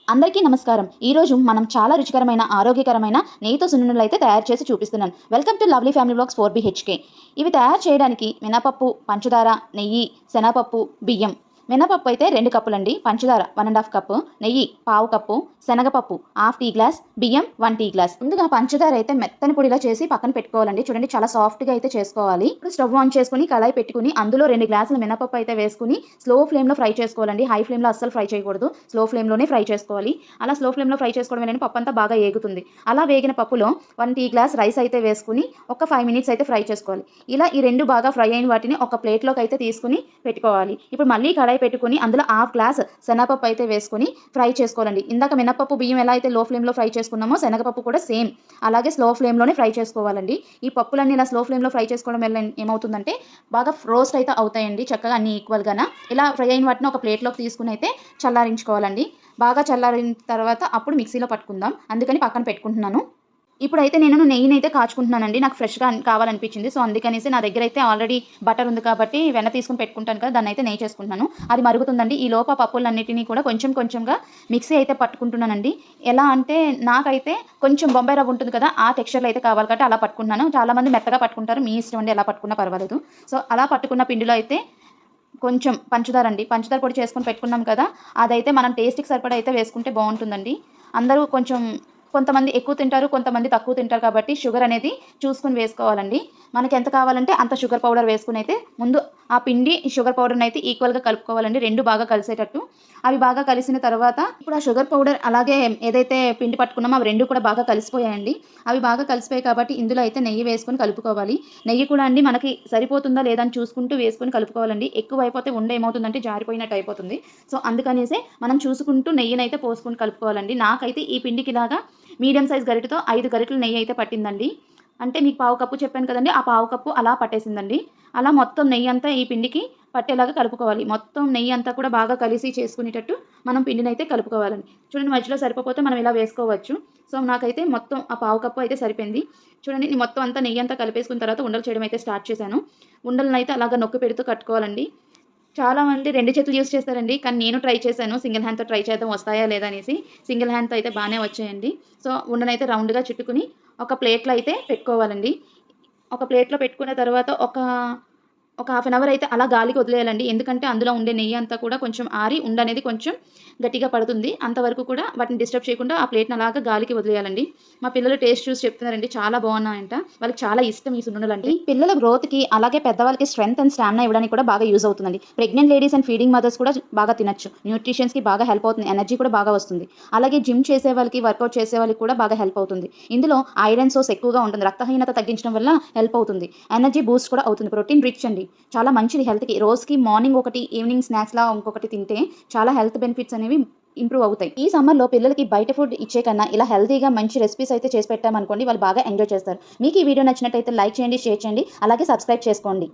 అందరికీ నమస్కారం. ఈరోజు మనం చాలా రుచికరమైన ఆరోగ్యకరమైన నెయ్యితో సున్నుండలు అయితే తయారు చేసి చూపిస్తున్నాను. Welcome to lovely family vlogs 4BHK. ఇవి తయారు చేయడానికి మినపప్పు, పంచదార, నెయ్యి, శనగపప్పు, బియ్యం. మినపప్పు అయితే 2 కప్పులండి, పంచదార 1½ కప్పు, నెయ్యి పావు కప్పు, శనగపప్పు హాఫ్ టీ గ్లాస్, బియ్యం 1 టీ గ్లాస్. ముందుగా పంచదార అయితే మెత్తని పొడిలా చేసి పక్కన పెట్టుకోవాలండి. చూడండి చాలా సాఫ్ట్గా అయితే చేసుకోవాలి. ఇప్పుడు స్టవ్ ఆన్ చేసుకుని కళాయి పెట్టుకుని అందులో 2 గ్లాసుల మినపప్పు అయితే వేసుకుని స్లో ఫ్లేమ్లో ఫ్రై చేసుకోవాలండి. హై ఫ్లేమ్లో అస్సలు ఫ్రై చేయకూడదు, స్లో ఫ్లేమ్లోనే ఫ్రై చేసుకోవాలి. అలా స్లో ఫ్లేమ్లో ఫ్రై చేసుకోవడం వల్ల పప్పు అంతా బాగా ఏగుతుంది. అలా వేగిన పప్పులో 1 టీ గ్లాస్ రైస్ అయితే వేసుకుని ఒక 5 మినిట్స్ అయితే ఫ్రై చేసుకోవాలి. ఇలా ఈ 2 బాగా ఫ్రై అయిన వాటిని ఒక ప్లేట్లోకి అయితే తీసుకుని పెట్టుకోవాలి. ఇప్పుడు మళ్ళీ కడాయి పెట్టుకుని అందులో హాఫ్ గ్లాస్ శనగపప్పు అయితే వేసుకుని ఫ్రై చేసుకోవాలండి. ఇందాక మినపప్పు, బియ్యం ఎలా అయితే లో ఫ్లేమ్లో ఫ్రై చేసుకున్నామో శనగపప్పు కూడా సేమ్ అలాగే స్లో ఫ్లేమ్లోనే ఫ్రై చేసుకోవాలండి. ఈ పప్పులన్నీ ఇలా స్లో ఫ్లేమ్లో ఫ్రై చేసుకోవడం వల్ల ఏమవుతుందంటే బాగా రోస్ట్ అయితే అవుతాయండి చక్కగా అన్ని ఈక్వల్గాన. ఇలా ఫ్రై అయిన వాటిని ఒక ప్లేట్లోకి తీసుకుని అయితే చల్లారించుకోవాలండి. బాగా చల్లారిన తర్వాత అప్పుడు మిక్సీలో పట్టుకుందాం, అందుకని పక్కన పెట్టుకుంటున్నాను. ఇప్పుడైతే నేను నెయ్యినైతే కాచుకుంటున్నానండి. నాకు ఫ్రెష్గా కావాలనిపించింది. సో అందుకనేసి నా దగ్గర అయితే ఆల్రెడీ బటర్ ఉంది కాబట్టి వెన్న తీసుకుని పెట్టుకుంటాను కదా, దాన్ని అయితే నెయ్యి చేసుకుంటున్నాను. అది మరుగుతుందండి. ఈ లోప పప్పులన్నిటినీ కూడా కొంచెం కొంచెంగా మిక్సీ అయితే పట్టుకుంటున్నానండి. ఎలా అంటే నాకైతే కొంచెం బొంబాయి రవ్వ ఉంటుంది కదా, ఆ టెక్స్చర్లో అయితే కావాలి కాబట్టి అలా పట్టుకున్నాను. చాలామంది మెత్తగా పట్టుకుంటారు, మీ ఇష్టం అండి, ఎలా పట్టుకున్నా పర్వాలేదు. సో అలా పట్టుకున్న పిండిలో అయితే కొంచెం పంచదార అండి, పంచదార పొడి చేసుకొని పెట్టుకున్నాం కదా, అదైతే మనం టేస్ట్కి సరిపడా అయితే వేసుకుంటే బాగుంటుందండి. అందరూ కొంతమంది ఎక్కువ తింటారు, కొంతమంది తక్కువ తింటారు కాబట్టి షుగర్ అనేది చూసుకుని వేసుకోవాలండి. మనకి ఎంత కావాలంటే అంత షుగర్ పౌడర్ వేసుకుని అయితే ముందు ఆ పిండి ఈ షుగర్ పౌడర్ని అయితే ఈక్వల్గా కలుపుకోవాలండి, 2 బాగా కలిసేటట్టు. అవి బాగా కలిసిన తర్వాత ఇప్పుడు ఆ షుగర్ పౌడర్ అలాగే ఏదైతే పిండి పట్టుకున్నామో అవి 2 కూడా బాగా కలిసిపోయాయండి. అవి బాగా కలిసిపోయాయి కాబట్టి ఇందులో అయితే నెయ్యి వేసుకొని కలుపుకోవాలి. నెయ్యి కూడా అండి మనకి సరిపోతుందా లేదా అని చూసుకుంటూ వేసుకొని కలుపుకోవాలండి. ఎక్కువ అయిపోతే ఉండ ఏమవుతుందంటే జారిపోయినట్టు అయిపోతుంది. సో అందుకనేసే మనం చూసుకుంటూ నెయ్యినైతే పోసుకొని కలుపుకోవాలండి. నాకైతే ఈ పిండికి ఇలాగా మీడియం సైజ్ గరిటెతో 5 గరిటెలు నెయ్యి అయితే పట్టిందండి. అంటే మీకు పావు కప్పు చెప్పాను కదండి, ఆ పావు కప్పు అలా పట్టేసిందండి. అలా మొత్తం నెయ్యి అంతా ఈ పిండికి పట్టేలాగా కలుపుకోవాలి. మొత్తం నెయ్యి అంతా కూడా బాగా కలిసి చేసుకునేటట్టు మనం పిండిని అయితే కలుపుకోవాలండి. చూడండి మధ్యలో సరిపోతే మనం ఇలా వేసుకోవచ్చు. సో నాకైతే మొత్తం ఆ పావు కప్పు అయితే సరిపోయింది. చూడండి నేను మొత్తం అంతా నెయ్యి అంతా కలిపేసుకున్న తర్వాత ఉండలు చేయడం అయితే స్టార్ట్ చేశాను. ఉండలను అయితే అలాగా నొక్కి పెడుతూ కట్టుకోవాలండి. చాలామంది 2 చేతులు యూజ్ చేస్తారండి. కానీ నేను ట్రై చేశాను. సింగిల్ హ్యాండ్‌తో ట్రై చేద్దాం వస్తాయా లేదా అనేసి. సింగిల్ హ్యాండ్‌తో అయితే బానే వచ్చాయండి. సో ఉండనైతే రౌండ్‌గా చుట్టుకుని ఒక ప్లేట్‌లో అయితే పెట్టుకోవాలండి. ఒక ప్లేట్‌లో పెట్టుకున్న తర్వాత ఒక హాఫ్ అన్ అవర్ అయితే అలా గాలికి వదిలేయాలండి. ఎందుకంటే అందులో ఉండే నెయ్యి అంతా కూడా కొంచెం ఆరి ఉండనేది కొంచెం గట్టిగా పడుతుంది. అంతవరకు కూడా వాటిని డిస్టర్బ్ చేయకుండా ఆ ప్లేట్‌ని అలాగా గాలికి వదిలేయాలండి. మా పిల్లలు టేస్ట్ చూసి చెప్తున్నారండి చాలా బాగున్నాయంట. వాళ్ళకి చాలా ఇష్టం ఈ సున్నుండలంటే. పిల్లల గ్రోత్‌కి అలాగే పెద్దవాళ్ళకి స్ట్రెంత్ అండ్ స్టామినా ఇవ్వడానికి కూడా బాగా యూజ్ అవుతుందండి. Pregnant ladies and feeding mothers కూడా బాగా తినొచ్చు. న్యూట్రిషన్స్‌కి బాగా హెల్ప్ అవుతుంది. ఎనర్జీ కూడా బాగా వస్తుంది. అలాగే జిమ్ చేసే వాళ్ళకి, వర్కౌట్ చేసే వాళ్ళకి కూడా బాగా హెల్ప్ అవుతుంది. ఇందులో ఐరన్ సోర్స్ ఎక్కువగా ఉంటుంది. రక్తహీనత తగ్గించడం వల్ల హెల్ప్ అవుతుంది. ఎనర్జీ బూస్ట్ కూడా అవుతుంది. ప్రోటీన్ రిచ్ అండి. చాలా మంచిది హెల్త్‌కి. రోజుకి మార్నింగ్ ఒకటి, ఈవినింగ్ స్నాక్స్‌లా ఇంకొకటి తింటే చాలా హెల్త్ బెనిఫిట్స్ అనేవి ఇంప్రూవ్ అవుతాయి. ఈ సమ్మర్‌లో పిల్లలకి బయట ఫుడ్ ఇచ్చే కన్నా ఇలా హెల్తీగా మంచి రెసిపీస్ అయితే చేసి పెట్టామనుకోండి, వాళ్ళు బాగా ఎంజాయ్ చేస్తారు. మీకు ఈ వీడియో నచ్చినట్టయితే లైక్ చేయండి, షేర్ చేయండి, అలాగే సబ్స్క్రైబ్ చేసుకోండి.